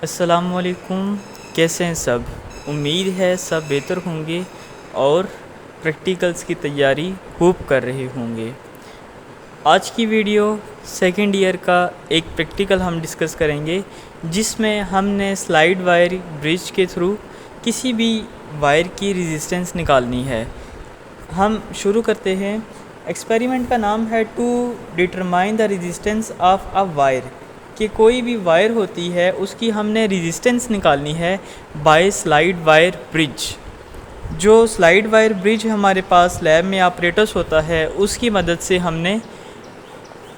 अस्सलामुअलैकुम। कैसे हैं सब? उम्मीद है सब बेहतर होंगे और प्रैक्टिकल्स की तैयारी खूब कर रहे होंगे। आज की वीडियो सेकेंड ईयर का एक प्रैक्टिकल हम डिस्कस करेंगे, जिसमें हमने स्लाइड वायर ब्रिज के थ्रू किसी भी वायर की रेजिस्टेंस निकालनी है। हम शुरू करते हैं। एक्सपेरिमेंट का नाम है to determine the resistance of a wire, कि कोई भी वायर होती है उसकी हमने रेजिस्टेंस निकालनी है बाय स्लाइड वायर ब्रिज। जो स्लाइड वायर ब्रिज हमारे पास लैब में ऑपरेटर्स होता है, उसकी मदद से हमने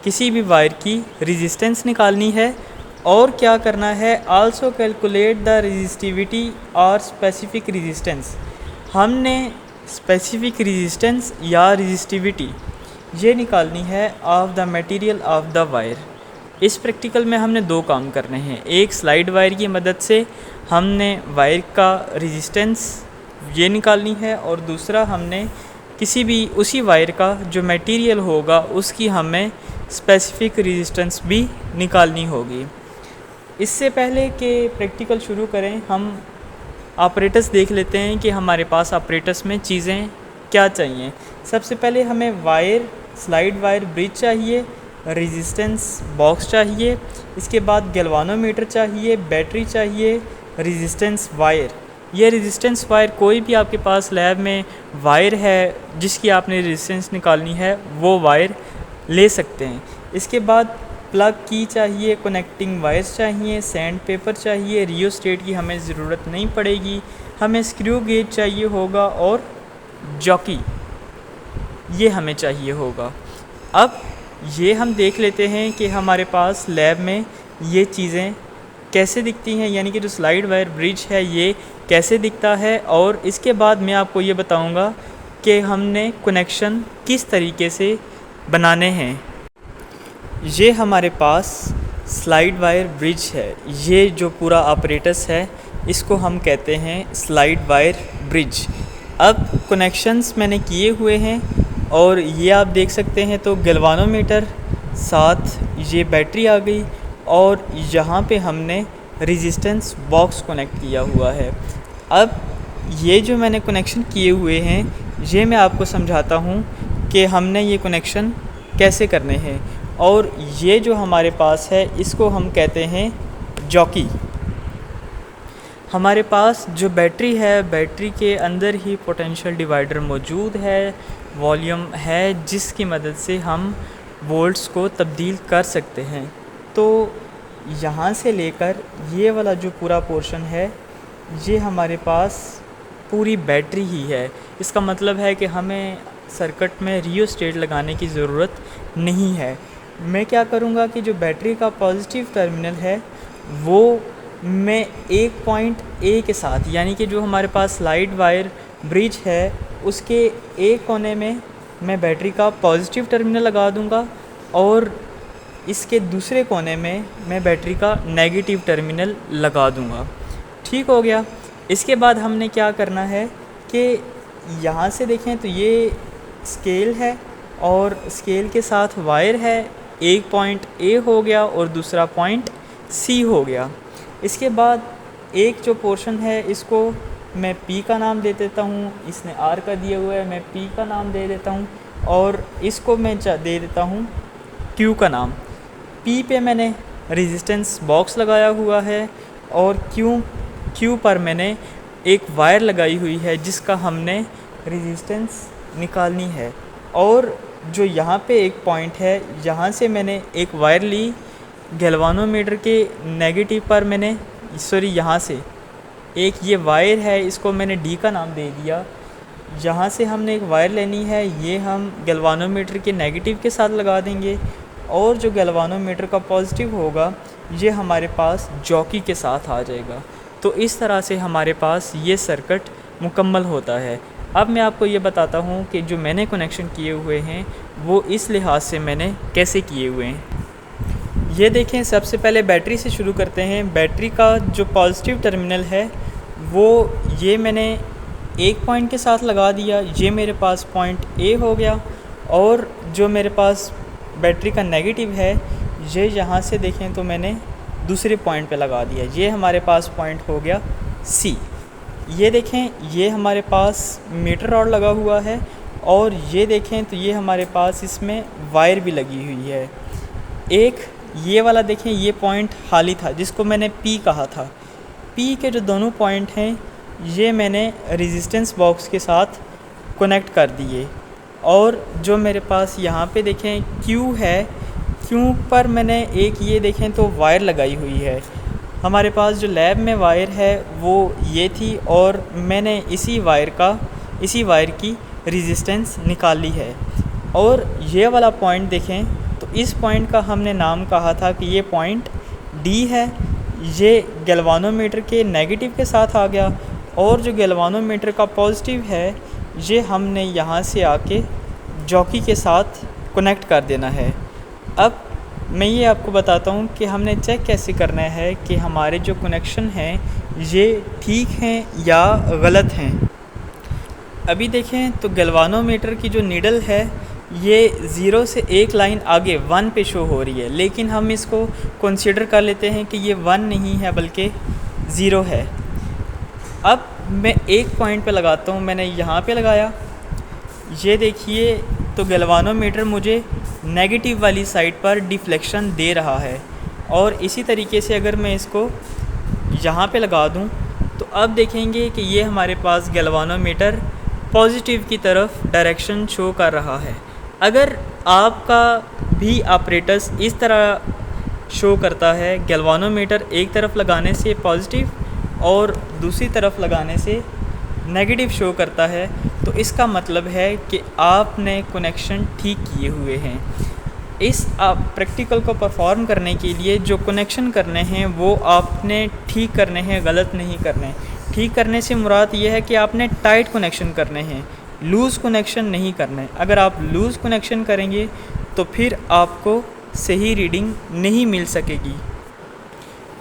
किसी भी वायर की रेजिस्टेंस निकालनी है। और क्या करना है, आल्सो कैलकुलेट द रेजिस्टिविटी और स्पेसिफिक रेजिस्टेंस। हमने स्पेसिफिक रेजिस्टेंस या रेजिस्टिविटी ये निकालनी है of the material of the wire. इस प्रैक्टिकल में हमने दो काम करने हैं। एक, स्लाइड वायर की मदद से हमने वायर का रेजिस्टेंस ये निकालनी है, और दूसरा हमने किसी भी उसी वायर का जो मटेरियल होगा उसकी हमें स्पेसिफिक रेजिस्टेंस भी निकालनी होगी। इससे पहले कि प्रैक्टिकल शुरू करें, हम ऑपरेटर्स देख लेते हैं कि हमारे पास ऑपरेटर्स में चीज़ें क्या चाहिए। सबसे पहले हमें वायर, स्लाइड वायर ब्रिज चाहिए, रेजिस्टेंस बॉक्स चाहिए, इसके बाद गैल्वानोमीटर चाहिए, बैटरी चाहिए, रेजिस्टेंस वायर। ये रेजिस्टेंस वायर कोई भी आपके पास लैब में वायर है जिसकी आपने रेजिस्टेंस निकालनी है, वो वायर ले सकते हैं। इसके बाद प्लग की चाहिए, कनेक्टिंग वायर्स चाहिए, सैंड पेपर चाहिए, रियोस्टेट की हमें ज़रूरत नहीं पड़ेगी, हमें स्क्रू गेज चाहिए होगा, और जॉकी ये हमें चाहिए होगा। अब ये हम देख लेते हैं कि हमारे पास लैब में ये चीज़ें कैसे दिखती हैं, यानी कि जो स्लाइड वायर ब्रिज है ये कैसे दिखता है। और इसके बाद मैं आपको ये बताऊंगा कि हमने कनेक्शन किस तरीके से बनाने हैं। ये हमारे पास स्लाइड वायर ब्रिज है। ये जो पूरा ऑपरेटस है इसको हम कहते हैं स्लाइड वायर ब्रिज। अब कनेक्शंस मैंने किए हुए हैं और ये आप देख सकते हैं। तो गैल्वानोमीटर, साथ ये बैटरी आ गई, और यहाँ पे हमने रेजिस्टेंस बॉक्स कनेक्ट किया हुआ है। अब ये जो मैंने कनेक्शन किए हुए हैं ये मैं आपको समझाता हूँ कि हमने ये कनेक्शन कैसे करने हैं। और ये जो हमारे पास है इसको हम कहते हैं जॉकी। हमारे पास जो बैटरी है, बैटरी के अंदर ही पोटेंशियल डिवाइडर मौजूद है, वॉल्यूम है, जिसकी मदद से हम वोल्ट्स को तब्दील कर सकते हैं। तो यहाँ से लेकर ये वाला जो पूरा पोर्शन है ये हमारे पास पूरी बैटरी ही है। इसका मतलब है कि हमें सर्किट में रियोस्टेट लगाने की ज़रूरत नहीं है। मैं क्या करूँगा कि जो बैटरी का पॉजिटिव टर्मिनल है वो मैं एक पॉइंट ए के साथ, यानी कि जो हमारे पास स्लाइड वायर ब्रिज है उसके एक कोने में मैं बैटरी का पॉजिटिव टर्मिनल लगा दूंगा, और इसके दूसरे कोने में मैं बैटरी का नेगेटिव टर्मिनल लगा दूंगा। ठीक हो गया। इसके बाद हमने क्या करना है कि यहाँ से देखें तो ये स्केल है और स्केल के साथ वायर है। एक पॉइंट ए हो गया और दूसरा पॉइंट सी हो गया। इसके बाद एक जो पोर्शन है इसको मैं P का नाम दे देता हूँ, इसने R का दिया हुआ है, मैं P का नाम दे देता हूँ, और इसको मैं दे देता हूँ Q का नाम। P पे मैंने रेजिस्टेंस बॉक्स लगाया हुआ है, और Q पर मैंने एक वायर लगाई हुई है जिसका हमने रेजिस्टेंस निकालनी है। और जो यहाँ पे एक पॉइंट है, यहाँ से मैंने एक वायर ली, गैल्वानोमीटर के नेगेटिव पर मैंने, यहाँ से एक ये वायर है, इसको मैंने D का नाम दे दिया। यहाँ से हमने एक वायर लेनी है, ये हम गैल्वानोमीटर के नेगेटिव के साथ लगा देंगे, और जो गैल्वानोमीटर का पॉजिटिव होगा ये हमारे पास जॉकी के साथ आ जाएगा। तो इस तरह से हमारे पास ये सर्किट मुकम्मल होता है। अब मैं आपको ये बताता हूँ कि जो मैंने कनेक्शन किए हुए हैं वो इस लिहाज से मैंने कैसे किए हुए हैं। ये देखें, सबसे पहले बैटरी से शुरू करते हैं। बैटरी का जो पॉजिटिव टर्मिनल है वो ये मैंने एक पॉइंट के साथ लगा दिया, ये मेरे पास पॉइंट ए हो गया। और जो मेरे पास बैटरी का नेगेटिव है ये यहाँ से देखें तो मैंने दूसरे पॉइंट पे लगा दिया। ये हमारे पास पॉइंट हो गया सी। ये देखें, ये हमारे पास मीटर रॉड लगा हुआ है और ये देखें तो ये हमारे पास इसमें वायर भी लगी हुई है। एक ये वाला देखें, ये पॉइंट खाली था जिसको मैंने पी कहा था। पी के जो दोनों पॉइंट हैं ये मैंने रेजिस्टेंस बॉक्स के साथ कनेक्ट कर दिए। और जो मेरे पास यहाँ पे देखें क्यू है, क्यू पर मैंने एक ये देखें तो वायर लगाई हुई है। हमारे पास जो लैब में वायर है वो ये थी और मैंने इसी वायर की रेजिस्टेंस निकाली है। और ये वाला पॉइंट देखें तो इस पॉइंट का हमने नाम कहा था कि ये पॉइंट डी है। ये गैल्वानोमीटर के नेगेटिव के साथ आ गया और जो गैल्वानोमीटर का पॉजिटिव है ये हमने यहाँ से आके जॉकी के साथ कनेक्ट कर देना है। अब मैं ये आपको बताता हूँ कि हमने चेक कैसे करना है कि हमारे जो कनेक्शन हैं ये ठीक हैं या गलत हैं। अभी देखें तो गैल्वानोमीटर की जो नीडल है ये 0 से एक लाइन आगे 1 पे शो हो रही है, लेकिन हम इसको कंसीडर कर लेते हैं कि ये 1 नहीं है बल्कि 0 है। अब मैं एक पॉइंट पे लगाता हूँ, मैंने यहाँ पे लगाया। ये देखिए तो गैल्वानोमीटर मुझे नेगेटिव वाली साइड पर डिफ्लेक्शन दे रहा है। और इसी तरीके से अगर मैं इसको यहाँ पे लगा दूँ तो अब देखेंगे कि ये हमारे पास गैल्वानोमीटर पॉजिटिव की तरफ डायरेक्शन शो कर रहा है। अगर आपका भी ऑपरेटस इस तरह शो करता है, गैल्वानोमीटर एक तरफ लगाने से पॉजिटिव और दूसरी तरफ लगाने से नेगेटिव शो करता है, तो इसका मतलब है कि आपने कनेक्शन ठीक किए हुए हैं। इस प्रैक्टिकल को परफॉर्म करने के लिए जो कनेक्शन करने हैं वो आपने ठीक करने हैं, गलत नहीं करने। ठीक करने से मुराद ये है कि आपने टाइट कनेक्शन करने हैं, लूज़ कनेक्शन नहीं करने। अगर आप लूज़ कनेक्शन करेंगे तो फिर आपको सही रीडिंग नहीं मिल सकेगी।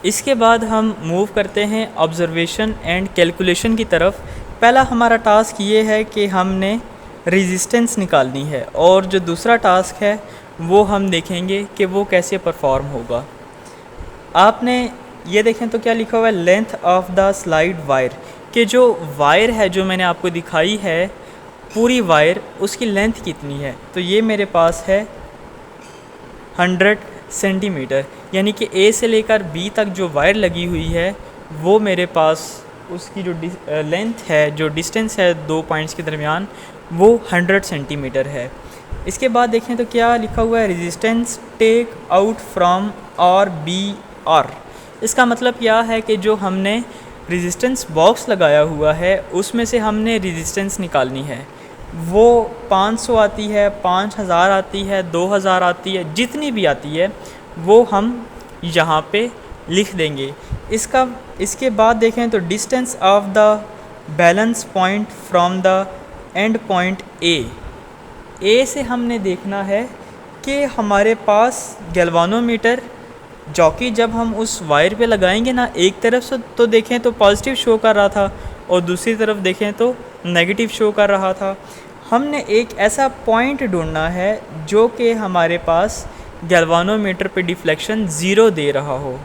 इसके बाद हम मूव करते हैं ऑब्जर्वेशन एंड कैलकुलेशन की तरफ। पहला हमारा टास्क ये है कि हमने रेजिस्टेंस निकालनी है और जो दूसरा टास्क है वो हम देखेंगे कि वो कैसे परफॉर्म होगा। आपने ये देखें तो क्या लिखा हुआ है, length of the slide wire, कि जो वायर है जो मैंने आपको दिखाई है पूरी वायर, उसकी लेंथ कितनी है। तो ये मेरे पास है 100 सेंटीमीटर, यानी कि ए से लेकर बी तक जो वायर लगी हुई है वो मेरे पास उसकी जो लेंथ है, जो डिस्टेंस है दो पॉइंट्स के दरमियान, वो 100 सेंटीमीटर है। इसके बाद देखें तो क्या लिखा हुआ है, resistance take out from R B R. इसका मतलब क्या है कि जो हमने रेजिस्टेंस बॉक्स लगाया हुआ है उसमें से हमने रेजिस्टेंस निकालनी है। वो 500 आती है, 5000 आती है, 2000 आती है, जितनी भी आती है वो हम यहाँ पे लिख देंगे। इसके बाद देखें तो distance of the balance point from the end point A से हमने देखना है कि हमारे पास गैल्वानोमीटर जॉकी जब हम उस वायर पे लगाएंगे ना, एक तरफ से तो देखें तो पॉजिटिव शो कर रहा था और दूसरी तरफ देखें तो नेगेटिव शो कर रहा था। हमने एक ऐसा पॉइंट ढूंढना है जो कि हमारे पास गैल्वानोमीटर पे डिफ्लेक्शन 0 दे रहा हो।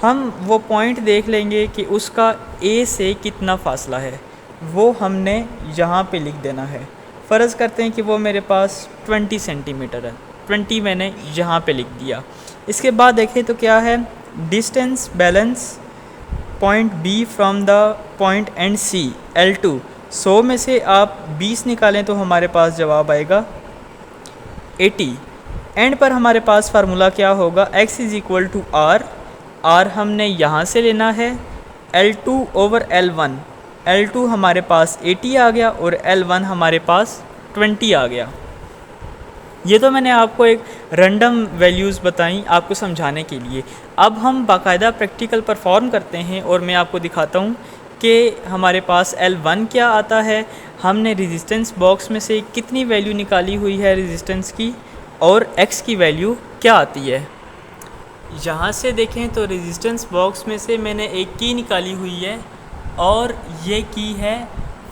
हम वो पॉइंट देख लेंगे कि उसका ए से कितना फ़ासला है, वो हमने यहाँ पे लिख देना है। फ़र्ज़ करते हैं कि वो मेरे पास 20 सेंटीमीटर है, 20 मैंने यहाँ पे लिख दिया। इसके बाद देखें तो क्या है, distance balance point B from the point and C L2। 100 में से आप 20 निकालें तो हमारे पास जवाब आएगा 80। एंड पर हमारे पास फार्मूला क्या होगा, x is equal to R. R हमने यहाँ से लेना है L2 ओवर L1। L2 हमारे पास 80 आ गया और L1 हमारे पास 20 आ गया। ये तो मैंने आपको एक रैंडम वैल्यूज़ बताई आपको समझाने के लिए। अब हम बाकायदा प्रैक्टिकल परफॉर्म करते हैं और मैं आपको दिखाता हूँ कि हमारे पास L1 क्या आता है, हमने रेजिस्टेंस बॉक्स में से कितनी वैल्यू निकाली हुई है रेजिस्टेंस की, और x की वैल्यू क्या आती है। यहाँ से देखें तो रेजिस्टेंस बॉक्स में से मैंने एक की निकाली हुई है और ये की है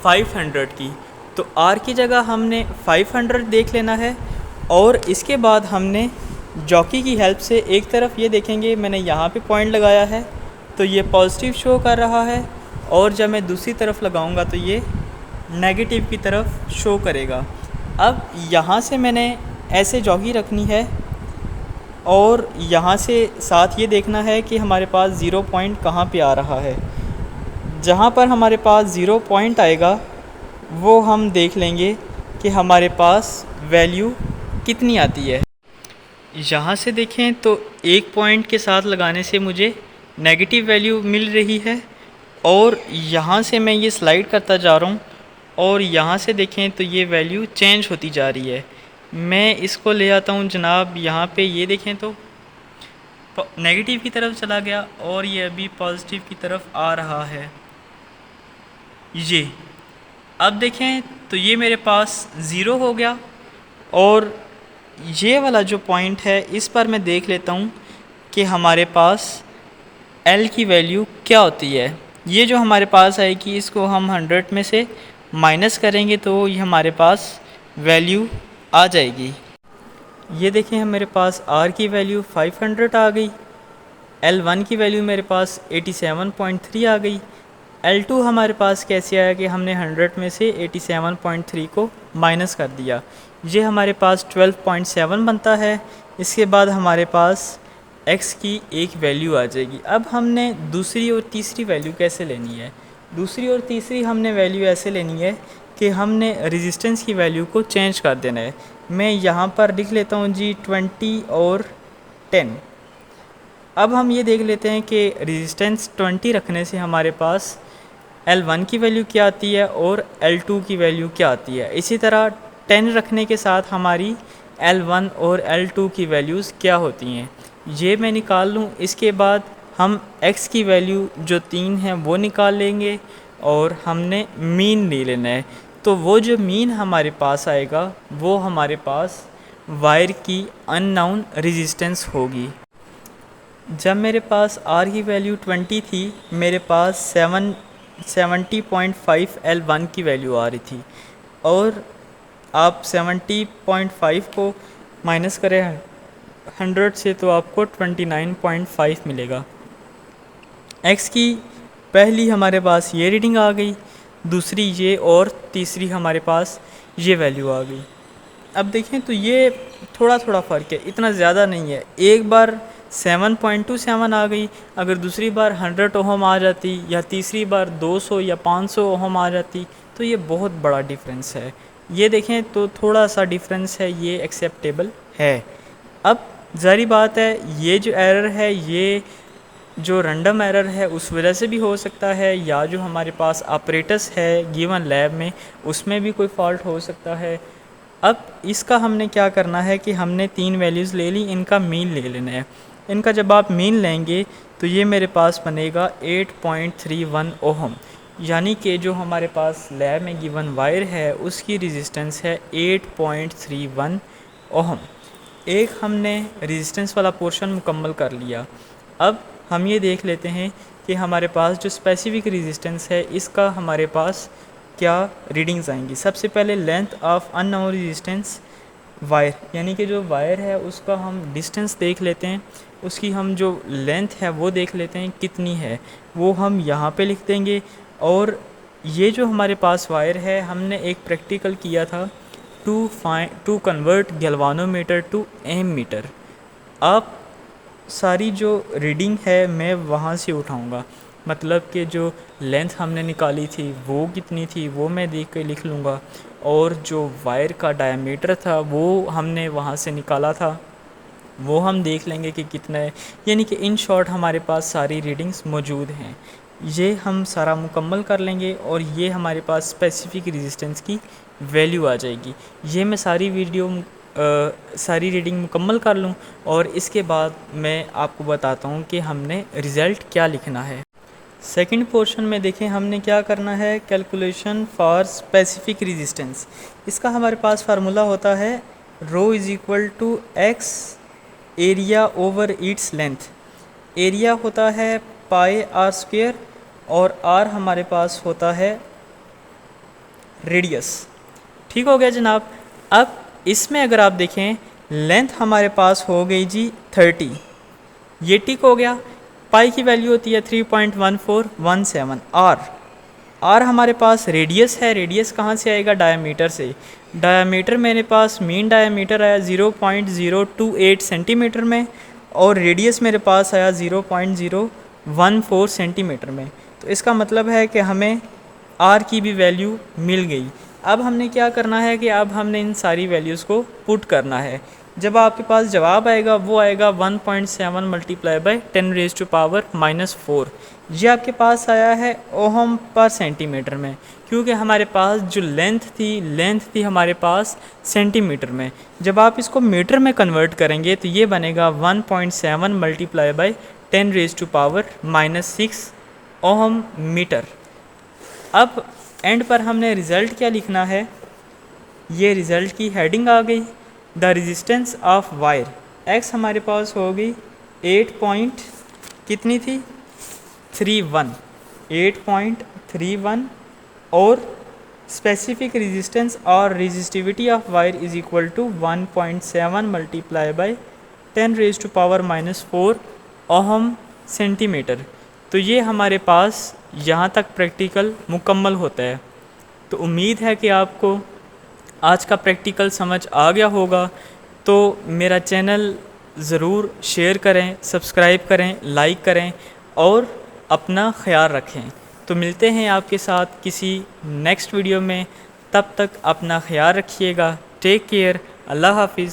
500 की। तो R की जगह हमने 500 देख लेना है और इसके बाद हमने जॉकी की हेल्प से एक तरफ ये देखेंगे मैंने यहाँ पे पॉइंट लगाया है तो ये पॉजिटिव शो कर रहा है, और जब मैं दूसरी तरफ लगाऊंगा तो ये नेगेटिव की तरफ शो करेगा। अब यहाँ से मैंने ऐसे जॉकी रखनी है और यहाँ से साथ ये देखना है कि हमारे पास ज़ीरो पॉइंट कहाँ पे आ रहा है। जहाँ पर हमारे पास ज़ीरो पॉइंट आएगा वो हम देख लेंगे कि हमारे पास वैल्यू कितनी आती है। यहाँ से देखें तो एक पॉइंट के साथ लगाने से मुझे नेगेटिव वैल्यू मिल रही है, और यहाँ से मैं ये स्लाइड करता जा रहा हूँ और यहाँ से देखें तो ये वैल्यू चेंज होती जा रही है। मैं इसको ले आता हूँ जनाब, यहाँ पे ये देखें तो नेगेटिव की तरफ चला गया और ये अभी पॉजिटिव की तरफ आ रहा है। ये अब देखें तो ये मेरे पास ज़ीरो हो गया, और ये वाला जो पॉइंट है इस पर मैं देख लेता हूँ कि हमारे पास L की वैल्यू क्या होती है। ये जो हमारे पास आएगी इसको हम 100 में से माइनस करेंगे तो ये हमारे पास वैल्यू आ जाएगी। ये देखें हम मेरे पास R की वैल्यू 500 आ गई, L1 की वैल्यू मेरे पास 87.3 आ गई। L2 हमारे पास कैसे आया कि हमने 100 में से 87.3 को माइनस कर दिया, ये हमारे पास 12.7 बनता है। इसके बाद हमारे पास x की एक वैल्यू आ जाएगी। अब हमने दूसरी और तीसरी वैल्यू कैसे लेनी है? दूसरी और तीसरी हमने वैल्यू ऐसे लेनी है कि हमने रेजिस्टेंस की वैल्यू को चेंज कर देना है। मैं यहाँ पर लिख लेता हूँ जी 20 और 10। अब हम ये देख लेते हैं कि रेजिस्टेंस 20 रखने से हमारे पास L1 की वैल्यू क्या आती है और L2 की वैल्यू क्या आती है। इसी तरह 10 रखने के साथ हमारी L1 और L2 की वैल्यूज़ क्या होती हैं, ये मैं निकाल लूँ। इसके बाद हम x की वैल्यू जो 3 है वो निकाल लेंगे और हमने मीन ले लेना है। तो वो जो मीन हमारे पास आएगा वो हमारे पास वायर की अननोन रेजिस्टेंस होगी। जब मेरे पास R की वैल्यू 20 थी, मेरे पास 70.5 L1 की वैल्यू आ रही थी, और आप 70.5 को माइनस करें 100 से तो आपको 29.5 मिलेगा। x की पहली हमारे पास ये रीडिंग आ गई, दूसरी ये, और तीसरी हमारे पास ये वैल्यू आ गई। अब देखें तो ये थोड़ा थोड़ा फ़र्क है, इतना ज़्यादा नहीं है। एक बार 7.27 आ गई, अगर दूसरी बार 100 ओहम आ जाती या तीसरी बार 200 या 500 ओहम आ जाती तो ये बहुत बड़ा डिफरेंस है। ये देखें तो थोड़ा सा डिफरेंस है, ये एक्सेप्टेबल है। अब ज़ाहिर बात है ये जो एरर है ये जो रैंडम एरर है उस वजह से भी हो सकता है, या जो हमारे पास ऑपरेटर्स है गिवन लैब में उसमें भी कोई फॉल्ट हो सकता है। अब इसका हमने क्या करना है कि हमने 3 वैल्यूज़ ले ली, इनका मीन ले लेना है। इनका जब आप मीन लेंगे तो ये मेरे पास बनेगा 8.31 ओहम, यानी कि जो हमारे पास लैब में गिवन वायर है उसकी रेजिस्टेंस है 8.31 ओहम। एक हमने रेजिस्टेंस वाला पोर्शन मुकम्मल कर लिया। अब हम ये देख लेते हैं कि हमारे पास जो स्पेसिफिक रेजिस्टेंस है इसका हमारे पास क्या रीडिंग्स आएंगी। सबसे पहले length of unknown resistance wire, यानी कि जो वायर है उसका हम डिस्टेंस देख लेते हैं, उसकी हम जो लेंथ है वो देख लेते हैं कितनी है, वो हम यहाँ पे लिख देंगे। और ये जो हमारे पास वायर है हमने एक प्रैक्टिकल किया था to convert galvanometer to ammeter. आप सारी जो रीडिंग है मैं वहाँ से उठाऊँगा, मतलब कि जो लेंथ हमने निकाली थी वो कितनी थी वो मैं देख के लिख लूँगा, और जो वायर का डायमीटर था वो हमने वहाँ से निकाला था वो हम देख लेंगे कि कितना है। यानी कि इन शॉर्ट हमारे पास सारी रीडिंग्स मौजूद हैं। ये हम सारा मुकम्मल कर लेंगे और ये हमारे पास स्पेसिफिक रेजिस्टेंस की वैल्यू आ जाएगी। ये मैं सारी रीडिंग मुकम्मल कर लूँ और इसके बाद मैं आपको बताता हूँ कि हमने रिज़ल्ट क्या लिखना है। सेकंड पोर्शन में देखें हमने क्या करना है, कैलकुलेशन फॉर स्पेसिफिक रेजिस्टेंस। इसका हमारे पास फार्मूला होता है rho is equal to X area over its length. Area होता है पाई आर स्क्वेयर और आर हमारे पास होता है रेडियस। ठीक हो गया जनाब। अब इसमें अगर आप देखें लेंथ हमारे पास हो गई जी 30, ये टिक हो गया। पाई की वैल्यू होती है 3.1417। आर हमारे पास रेडियस है, रेडियस कहाँ से आएगा, डायमीटर से। डायमीटर मेरे पास मीन डायमीटर आया 0.028 सेंटीमीटर में, और रेडियस मेरे पास आया 0.014 सेंटीमीटर में। तो इसका मतलब है कि हमें आर की भी वैल्यू मिल गई। अब हमने क्या करना है कि अब हमने इन सारी वैल्यूज़ को पुट करना है। जब आपके पास जवाब आएगा वो आएगा 1.7 मल्टीप्लाई बाई 10⁻⁻⁴। ये आपके पास आया है ओहम पर सेंटीमीटर में, क्योंकि हमारे पास जो लेंथ थी हमारे पास सेंटीमीटर में। जब आप इसको मीटर में कन्वर्ट करेंगे तो ये बनेगा 1.7 मल्टीप्लाई बाई 10⁻⁻⁶ ओहम मीटर। अब एंड पर हमने रिज़ल्ट क्या लिखना है, ये रिज़ल्ट की हेडिंग आ गई, the resistance of wire. X हमारे पास हो गई 8 पॉइंट कितनी थी 8.31, और स्पेसिफिक रेजिस्टेंस और resistivity of wire is equal to 1.7 multiply by 10⁻⁻⁴ ohm centimetre. तो ये हमारे पास यहाँ तक प्रैक्टिकल मुकम्मल होता है। तो उम्मीद है कि आपको आज का प्रैक्टिकल समझ आ गया होगा। तो मेरा चैनल ज़रूर शेयर करें, सब्सक्राइब करें, लाइक करें और अपना ख्याल रखें। तो मिलते हैं आपके साथ किसी नेक्स्ट वीडियो में, तब तक अपना ख्याल रखिएगा। टेक केयर, अल्लाह हाफिज़।